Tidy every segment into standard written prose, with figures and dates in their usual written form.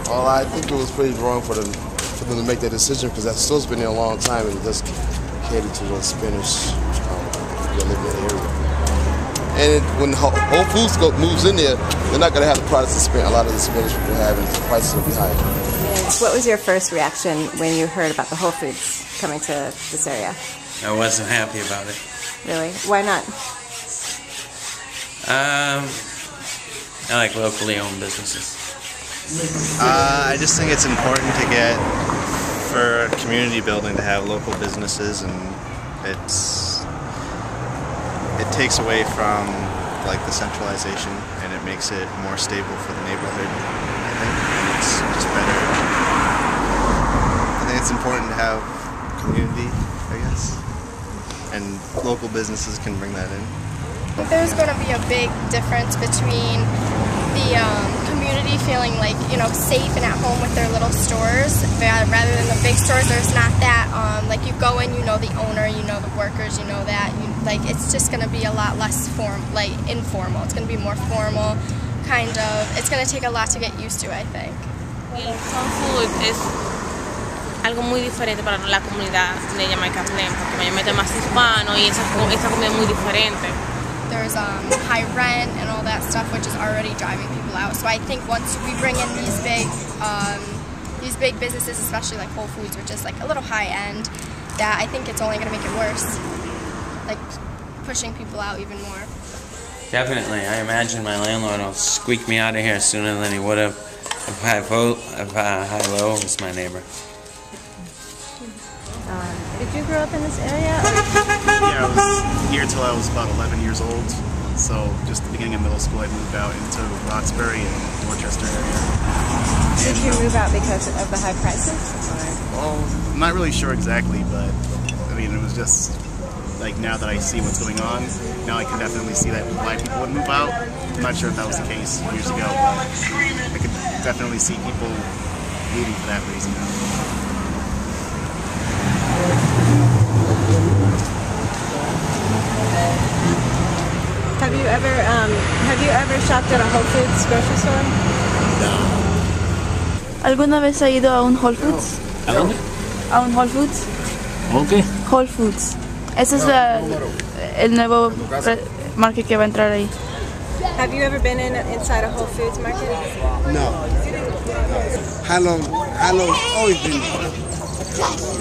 Well, I think it was pretty wrong for them to make that decision because that store's been there a long time and it does cater to those Spanish that live in the area. And when Whole Foods moves in there, they're not going to have the products that a lot of the Spanish people have, and the prices will be higher. What was your first reaction when you heard about the Whole Foods coming to this area? I wasn't happy about it. Really? Why not? I like locally owned businesses. I just think it's important to for community building to have local businesses, and it takes away from like the centralization, and it makes it more stable for the neighborhood, I think, and it's just better. I think it's important to have community, I guess, and local businesses can bring that in. There's going to be a big difference between the community feeling like, safe and at home with their little stores rather than the big stores. There's not that, like you go in, you know the owner, you know the workers, you know that. It's just going to be a lot less informal. It's going to be more formal, kind of. It's going to take a lot to get used to, I think. El soul food es algo muy diferente para la comunidad de Jamaica Plain, porque mayormente es más hispano y esa comida es muy diferente. There's high rent and all that stuff, which is already driving people out. So I think once we bring in these big businesses, especially like Whole Foods, which is like a little high end, that I think it's only going to make it worse, like pushing people out even more. Definitely. I imagine my landlord will squeak me out of here sooner than he would have if Hyde was my neighbor. Did you grow up in this area? Yeah, I was here till I was about 11 years old. So just the beginning of middle school, I moved out into Roxbury and Dorchester area. Did you move out because of the high prices? Well, I'm not really sure exactly, but I mean, it was just like now that I see what's going on, now I can definitely see that black people would move out. I'm not sure if that was the case years ago, but I could definitely see people moving for that reason now. Have you ever shopped at a Whole Foods grocery store? No. ¿Alguna vez ha ido a un Whole Foods? ¿A dónde? A un Whole Foods. ¿Qué? Whole Foods. Ese es el nuevo market que va a entrar ahí. Have you ever been inside a Whole Foods market? No. How long always been there?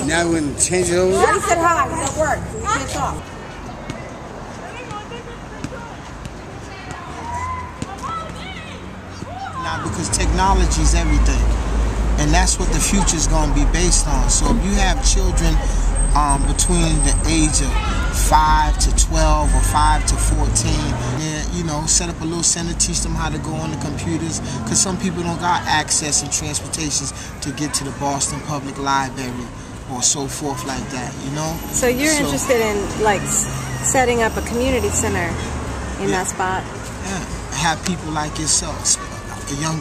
Now we're going to change it over? He said hi. He's at work. So we can't talk. Because technology is everything, and that's what the future is going to be based on. So if you have children between the age of 5 to 12 or 5 to 14, set up a little center, teach them how to go on the computers, because some people don't got access and transportations to get to the Boston Public Library or so forth like that, So you're interested in setting up a community center in that spot? Yeah, have people like yourself, a young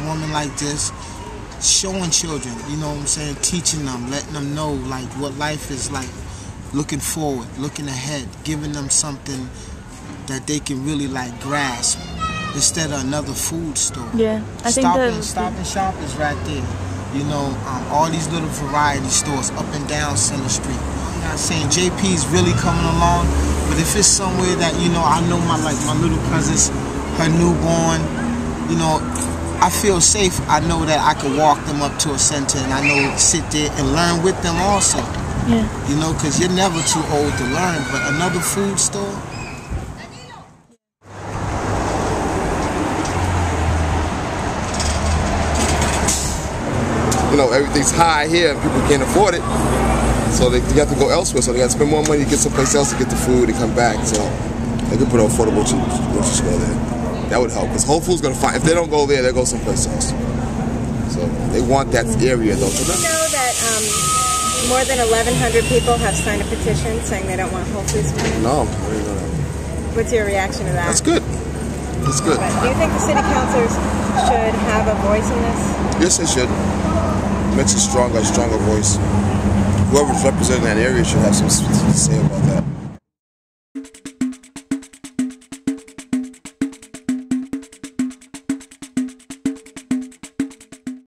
woman like this, showing children, teaching them, letting them know what life is like, looking forward, looking ahead, giving them something that they can really grasp instead of another food store. Yeah, I think Stop and Shop is right there. All these little variety stores up and down Center Street. I'm not saying JP's really coming along, but if it's somewhere that I know my little cousins, her newborn. I feel safe. I know that I could walk them up to a center and I know sit there and learn with them also. Yeah. Because you're never too old to learn. But another food store. Everything's high here and people can't afford it. So you have to go elsewhere. So they got to spend more money to get someplace else to get the food and come back. So they could put an affordable grocery store there. That would help, because Whole Foods going to find, if they don't go there, they'll go someplace else. So they want that area, though. Did you know that more than 1,100 people have signed a petition saying they don't want Whole Foods coming? No, I didn't know that. What's your reaction to that? That's good. That's good. But do you think the city councilors should have a voice in this? Yes, they should. It makes a stronger voice. Whoever's representing that area should have something to say about that.